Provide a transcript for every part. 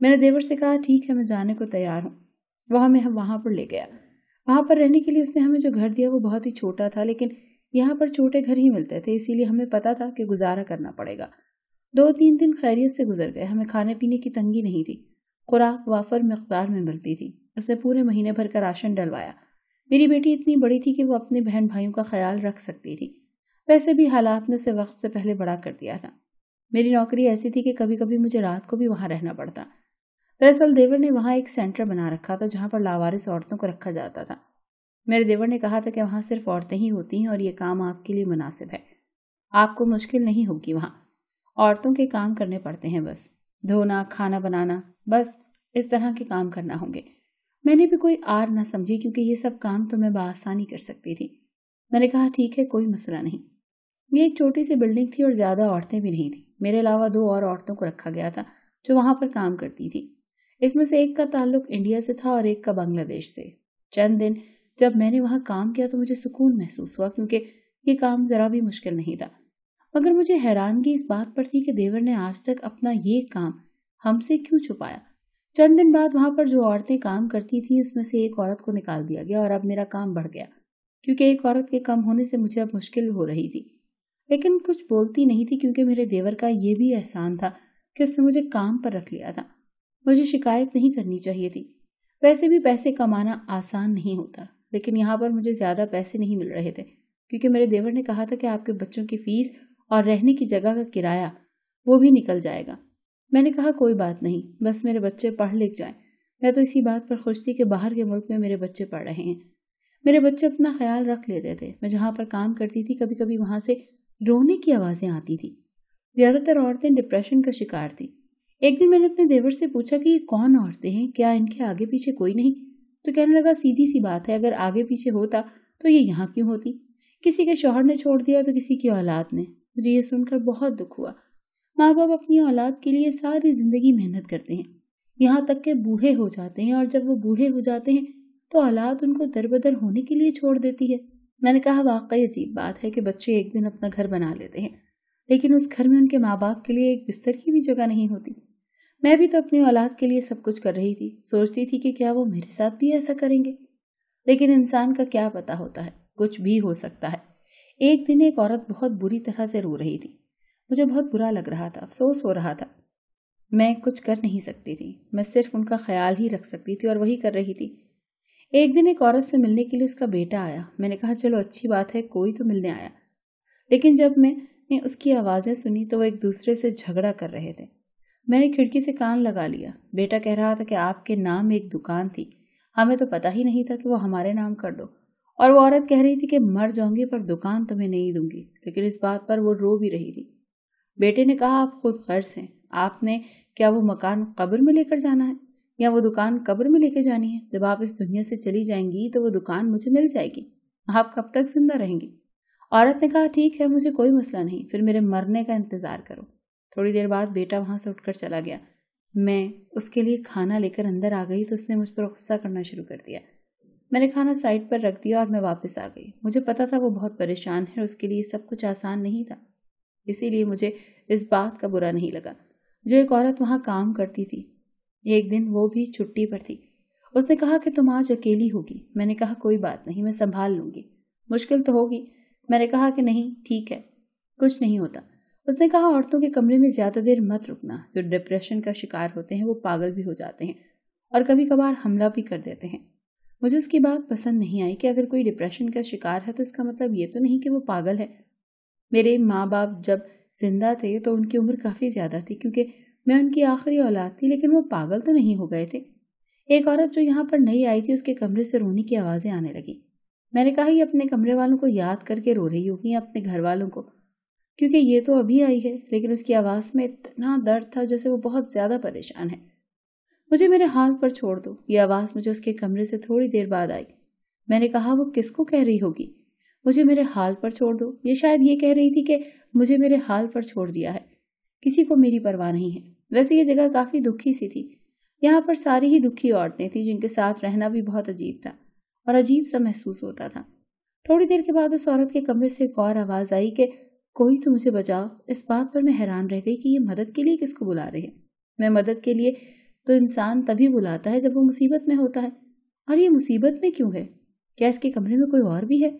میں نے دیور سے کہا ٹھیک ہے میں جانے کو تیار ہوں۔ وہ ہمیں وہاں پر لے گیا۔ وہاں پر رہنے کے لیے اس نے ہمیں جو گھر دیا وہ بہت ہی چھوٹا تھا، لیکن یہاں پر چھوٹے گھر ہی ملتے تھے، اسی لیے ہمیں پتا تھا کہ گزارا کرنا پڑے گا۔ 2-3 دن خیریت سے گزر گئے، ہمیں کھانے پینے کی تنگی نہیں تھی، خوراک وافر مقدار میں ملتی تھی۔ اس نے پورے مہینے بھر کا راشن ڈلوایا۔ میری بیٹی اتنی بڑی تھی کہ وہ اپنے بہن بھائیوں کا خیال رکھ سکتی تھی، ویسے بھی حالات نے اسے وقت سے پہلے بڑا کر دیا تھا۔ میری نوکری ایسی تھی کہ کبھی کبھی مجھے رات کو بھی وہاں رہنا پڑتا۔ دراصل دیور نے وہاں ایک سینٹر بنا رکھا تھا جہاں پر لاوارث عورتوں کو رکھا جاتا تھا۔ میرے دیور نے کہا تھا کہ وہاں صرف عورتیں ہی ہوتی ہیں اور یہ کام آپ کے لیے مناسب ہے، آپ کو مشکل نہیں ہوگی، وہاں عورتوں کے کام کرنے پڑتے ہیں، بس دھونا، کھانا بنانا، بس اس طرح کے کام کرنا ہوں گے۔ میں نے بھی کوئی آر نہ سمجھی کیونکہ یہ سب کام تو میں بآسانی کر سکتی تھی۔ میں نے کہا ٹھیک ہے کوئی مسئلہ نہیں۔ یہ ایک چھوٹی سی بلڈنگ تھی اور زیادہ عورتیں بھی نہیں تھیں، میرے علاوہ 2 اور عورتوں کو رکھا گیا تھا جو وہاں پر کام کرتی تھی۔ اس میں سے ایک کا تعلق انڈیا سے تھا اور ایک کا بنگلہ دیش سے۔ چند دن جب میں نے وہاں کام کیا تو مجھے سکون محسوس ہوا کیونکہ یہ کام ذرا بھی مشکل نہیں تھا، مگر مجھے حیرانگی اس بات پر تھی کہ دیور نے آج تک اپنا یہ کام ہم سے کیوں چھپایا۔ چند دن بعد وہاں پر جو عورتیں کام کرتی تھیں اس میں سے ایک عورت کو نکال دیا گیا اور اب میرا کام بڑھ گیا کیونکہ ایک عورت کے کم ہونے سے مجھے اب مشکل ہو رہی تھی، لیکن کچھ بولتی نہیں تھی کیونکہ میرے دیور کا یہ بھی احسان تھا کہ اس نے مجھے کام پر رکھ لیا تھا۔ مجھے شکایت نہیں کرنی چاہیے تھی، ویسے بھی پیسے کمانا آسان نہیں ہوتا، لیکن یہاں پر مجھے زیادہ پیسے نہیں مل رہے تھے کیونکہ میرے دیور نے کہا تھا کہ آپ کے بچوں کی فیس اور رہنے کی جگہ کا کرایہ وہ بھی نکل جائے گا۔ میں نے کہا کوئی بات نہیں، بس میرے بچے پڑھ لکھ جائیں۔ میں تو اسی بات پر خوش تھی کہ باہر کے ملک میں میرے بچے پڑھ رہے ہیں۔ میرے بچے اپنا خیال رکھ لیتے تھے۔ میں جہاں پر کام کرتی تھی کبھی کبھی وہاں سے رونے کی آوازیں آتی تھی۔ زیادہ تر عورتیں ڈپریشن کا شکار تھی۔ ایک دن میں نے اپنے دیور سے پوچھا کہ یہ کون عورتیں ہیں، کیا ان کے آگے پیچھے کوئی نہیں؟ تو کہنے لگا سیدھی سی بات ہے، اگر آگے پیچھے ہوتا تو یہ یہاں کیوں ہوتی؟ کسی کے شوہر نے چھوڑ دیا تو کسی کی اولاد نے۔ مجھے یہ سن کر بہت دکھ ہوا۔ ماں باپ اپنی اولاد کے لیے ساری زندگی محنت کرتے ہیں، یہاں تک کہ بوڑھے ہو جاتے ہیں، اور جب وہ بوڑھے ہو جاتے ہیں تو اولاد ان کو دربدر ہونے کے لیے چھوڑ دیتی ہے۔ میں نے کہا واقعی عجیب بات ہے کہ بچے ایک دن اپنا گھر بنا لیتے ہیں لیکن اس گھر میں ان کے ماں باپ کے لیے ایک بستر کی بھی جگہ نہیں ہوتی۔ میں بھی تو اپنی اولاد کے لیے سب کچھ کر رہی تھی، سوچتی تھی کہ کیا وہ میرے ساتھ بھی ایسا کریں گے، لیکن انسان کا کیا پتا ہوتا ہے، کچھ بھی ہو سکتا ہے۔ ایک دن ایک عورت بہت بری طرح سے رو رہی تھی، مجھے بہت برا لگ رہا تھا، افسوس ہو رہا تھا۔ میں کچھ کر نہیں سکتی تھی، میں صرف ان کا خیال ہی رکھ سکتی تھی اور وہی کر رہی تھی۔ ایک دن ایک عورت سے ملنے کے لیے اس کا بیٹا آیا۔ میں نے کہا چلو اچھی بات ہے، کوئی تو ملنے آیا، لیکن جب میں نے اس کی آوازیں سنی تو وہ ایک دوسرے سے جھگڑا کر رہے تھے۔ میں نے کھڑکی سے کان لگا لیا۔ بیٹا کہہ رہا تھا کہ آپ کے نام ایک دکان تھی، ہمیں تو پتہ ہی نہیں تھا کہ وہ ہمارے نام کر دو، اور وہ عورت کہہ رہی تھی کہ مر جاؤں گی پر دکان تمہیں نہیں دوں گی، لیکن اس بات پر وہ رو بھی رہی تھی۔ بیٹے نے کہا آپ خود غرض ہیں، آپ نے کیا وہ مکان قبر میں لے کر جانا ہے یا وہ دکان قبر میں لے کے جانی ہے؟ جب آپ اس دنیا سے چلی جائیں گی تو وہ دکان مجھے مل جائے گی، آپ کب تک زندہ رہیں گی؟ عورت نے کہا ٹھیک ہے، مجھے کوئی مسئلہ نہیں، پھر میرے مرنے کا انتظار کرو۔ تھوڑی دیر بعد بیٹا وہاں سے اٹھ کر چلا گیا۔ میں اس کے لیے کھانا لے کر اندر آ گئی تو اس نے مجھ پر غصہ کرنا شروع کر دیا۔ میں نے کھانا سائڈ پر رکھ دیا اور میں واپس آ گئی۔ مجھے پتا تھا وہ بہت پریشان ہے اور اس کے لیے سب کچھ آسان نہیں تھا، اسی لیے مجھے اس بات کا برا نہیں لگا۔ جو ایک عورت وہاں کام کرتی تھی، ایک دن وہ بھی چھٹی پر تھی، اس نے کہا کہ تم آج اکیلی ہوگی۔ میں نے کہا کوئی بات نہیں، میں سنبھال لوں گی، مشکل تو ہوگی۔ میں نے کہا کہ نہیں ٹھیک ہے، کچھ نہیں ہوتا۔ اس نے کہا عورتوں کے کمرے میں زیادہ دیر مت رکنا، جو ڈپریشن کا شکار ہوتے ہیں وہ پاگل بھی ہو جاتے ہیں اور کبھی کبھار حملہ بھی کر دیتے ہیں۔ مجھے اس کی بات پسند نہیں آئی کہ اگر کوئی ڈپریشن کا شکار ہے تو اس کا مطلب یہ تو نہیں کہ وہ پاگل ہے۔ میرے ماں باپ جب زندہ تھے تو ان کی عمر کافی زیادہ تھی کیونکہ میں ان کی آخری اولاد تھی، لیکن وہ پاگل تو نہیں ہو گئے تھے۔ ایک عورت جو یہاں پر نئی آئی تھی اس کے کمرے سے رونے کی آوازیں آنے لگی۔ میں نے کہا یہ اپنے کمرے والوں کو یاد کر کے رو رہی ہوگی یا اپنے گھر والوں کو، کیونکہ یہ تو ابھی آئی ہے، لیکن اس کی آواز میں اتنا درد تھا جیسے وہ بہت زیادہ پریشان ہے۔ مجھے میرے حال پر چھوڑ دو، یہ آواز مجھے اس کے کمرے سے تھوڑی دیر بعد آئی۔ میں نے کہا وہ کس کو کہہ رہی ہوگی؟ مجھے میرے حال پر چھوڑ دو، یہ شاید یہ کہہ رہی تھی کہ مجھے میرے حال پر چھوڑ دیا ہے، کسی کو میری پرواہ نہیں ہے۔ ویسے یہ جگہ کافی دکھی سی تھی، یہاں پر ساری ہی دکھی عورتیں تھیں جن کے ساتھ رہنا بھی بہت عجیب تھا اور عجیب سا محسوس ہوتا تھا۔ تھوڑی دیر کے بعد اس عورت کے کمرے سے ایک اور آواز آئی کہ کوئی تو مجھے بچاؤ۔ اس بات پر میں حیران رہ گئی کہ یہ مدد کے لیے کس کو بلا رہے ہیں۔ میں مدد کے لیے تو انسان تبھی بلاتا ہے جب وہ مصیبت میں ہوتا ہے، اور یہ مصیبت میں کیوں ہے؟ کیا اس کے کمرے میں کوئی اور بھی ہے؟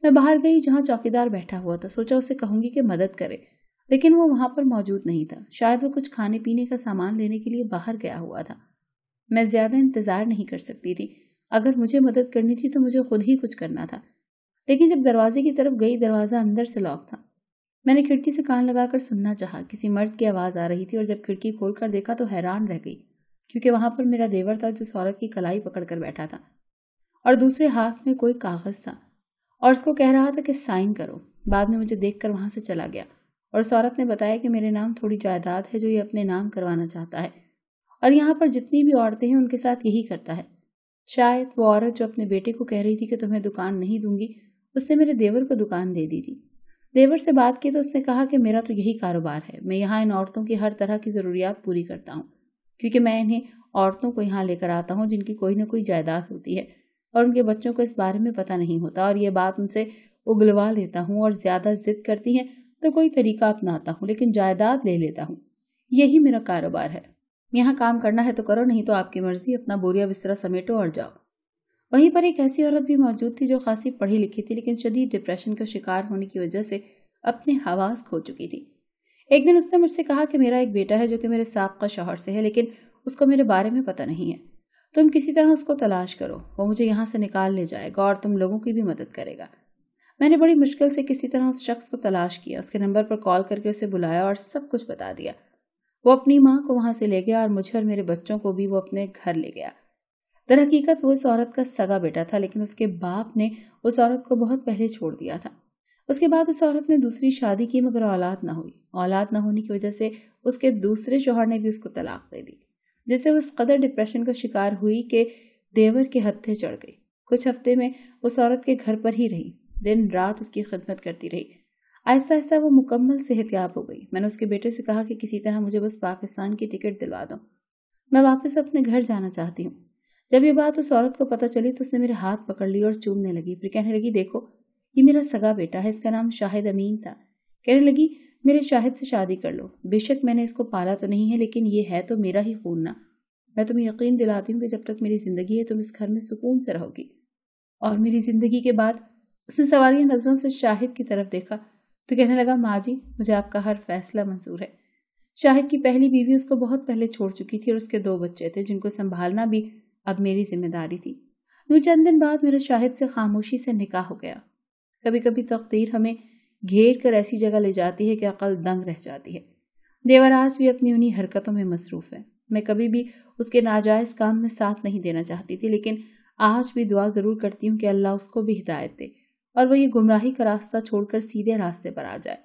میں باہر گئی جہاں چوکیدار بیٹھا ہوا تھا، سوچا اسے کہوں گی کہ مدد کرے، لیکن وہ وہاں پر موجود نہیں تھا۔ شاید وہ کچھ کھانے پینے کا سامان لینے کے لیے باہر گیا ہوا تھا۔ میں زیادہ انتظار نہیں کر سکتی تھی، اگر مجھے مدد کرنی تھی تو مجھے خود ہی کچھ کرنا تھا۔ لیکن جب دروازے کی طرف گئی، دروازہ اندر سے لاک تھا۔ میں نے کھڑکی سے کان لگا کر سننا چاہا، کسی مرد کی آواز آ رہی تھی، اور جب کھڑکی کھول کر دیکھا تو حیران رہ گئی، کیونکہ وہاں پر میرا دیور تھا جو اس عورت کی کلائی پکڑ کر بیٹھا تھا، اور دوسرے ہاتھ میں کوئی کاغذ تھا، اور اس کو کہہ رہا تھا کہ سائن کرو۔ بعد میں مجھے دیکھ کر وہاں سے چلا گیا، اور اس عورت نے بتایا کہ میرے نام تھوڑی جائیداد ہے جو یہ اپنے نام کروانا چاہتا ہے، اور یہاں پر جتنی بھی عورتیں ہیں ان کے ساتھ یہی کرتا ہے۔ شاید وہ عورت جو اپنے بیٹے کو کہہ رہی تھی کہ تمہیں دکان نہیں دوں گی، اس نے میرے دیور کو دکان دے دی تھی۔ دیور سے بات کی تو اس نے کہا کہ میرا تو یہی کاروبار ہے، میں یہاں ان عورتوں کی ہر طرح کی ضروریات پوری کرتا ہوں، کیونکہ میں انہیں عورتوں کو یہاں لے کر آتا ہوں جن کی کوئی نہ کوئی جائیداد ہوتی ہے، اور ان کے بچوں کو اس بارے میں پتہ نہیں ہوتا، اور یہ بات ان سے اگلوا لیتا ہوں، اور زیادہ ضد کرتی ہیں تو کوئی طریقہ اپناتا ہوں، لیکن جائیداد لے لیتا ہوں۔ یہی میرا کاروبار ہے۔ یہاں کام کرنا ہے تو کرو، نہیں تو آپ کی مرضی، اپنا بوریا بسترا سمیٹو اور جاؤ۔ وہیں پر ایک ایسی عورت بھی موجود تھی جو خاصی پڑھی لکھی تھی، لیکن شدید ڈپریشن کا شکار ہونے کی وجہ سے اپنے حواس کھو چکی تھی۔ ایک دن اس نے مجھ سے کہا کہ میرا ایک بیٹا ہے جو کہ میرے سابقہ شوہر سے ہے، لیکن اس کو میرے بارے میں پتہ نہیں ہے۔ تم کسی طرح اس کو تلاش کرو، وہ مجھے یہاں سے نکال لے جائے گا اور تم لوگوں کی بھی مدد کرے گا۔ میں نے بڑی مشکل سے کسی طرح اس شخص کو تلاش کیا، اس کے نمبر پر کال کر کے اسے بلایا اور سب کچھ بتا دیا۔ وہ اپنی ماں کو وہاں سے لے گیا اور مجھے اور میرے بچوں کو بھی وہ اپنے گھر لے گیا۔ در حقیقت وہ اس عورت کا سگا بیٹا تھا، لیکن اس کے باپ نے اس عورت کو بہت پہلے چھوڑ دیا تھا۔ اس کے بعد اس عورت نے دوسری شادی کی، مگر اولاد نہ ہوئی۔ اولاد نہ ہونے کی وجہ سے اس کے دوسرے شوہر نے بھی اس کو طلاق دے دی، جس سے وہ اس قدر ڈپریشن کا شکار ہوئی کہ دیور کے ہتھے چڑھ گئی۔ کچھ ہفتے میں اس عورت کے گھر پر ہی رہی، دن رات اس کی خدمت کرتی رہی۔ آہستہ آہستہ وہ مکمل صحتیاب ہو گئی۔ میں نے اس کے بیٹے سے کہا کہ کسی طرح مجھے بس پاکستان کی ٹکٹ دلوا دو، میں واپس اپنے گھر جانا چاہتی ہوں۔ جب یہ بات اس عورت کو پتہ چلی تو اس نے میرے ہاتھ پکڑ لی اور چومنے لگی، پھر کہنے لگی دیکھو یہ میرا سگا بیٹا ہے، اس کا نام شاہد امین تھا۔ کہنے لگی میرے شاہد سے شادی کر لو، بے شک میں نے اس کو پالا تو نہیں ہے، لیکن یہ ہے تو میرا ہی خون نا۔ میں تمہیں یقین دلاتی ہوں کہ جب تک میری زندگی ہے تم اس گھر میں سکون سے رہو گی۔ اور میری زندگی کے بعد اس نے سوالیہ نظروں سے شاہد کی طرف دیکھا تو کہنے لگا ماں جی مجھے آپ کا ہر فیصلہ منظور ہے۔ شاہد کی پہلی بیوی اس کو بہت پہلے چھوڑ چکی تھی، اور اس کے 2 بچے تھے جن کو سنبھالنا بھی اب میری ذمہ داری تھی۔ یوں چند دن بعد میرا شاہد سے خاموشی سے نکاح ہو گیا۔ کبھی کبھی تقدیر ہمیں گھیر کر ایسی جگہ لے جاتی ہے کہ عقل دنگ رہ جاتی ہے۔ دیور آج بھی اپنی انہی حرکتوں میں مصروف ہے۔ میں کبھی بھی اس کے ناجائز کام میں ساتھ نہیں دینا چاہتی تھی، لیکن آج بھی دعا ضرور کرتی ہوں کہ اللہ اس کو بھی ہدایت دے اور وہ یہ گمراہی کا راستہ چھوڑ کر سیدھے راستے پر آ جائے۔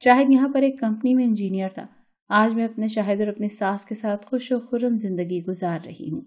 شاہد یہاں پر ایک کمپنی میں انجینئر تھا۔ آج میں اپنے شاہد اور اپنی ساس کے ساتھ خوش و خرم زندگی گزار رہی ہوں۔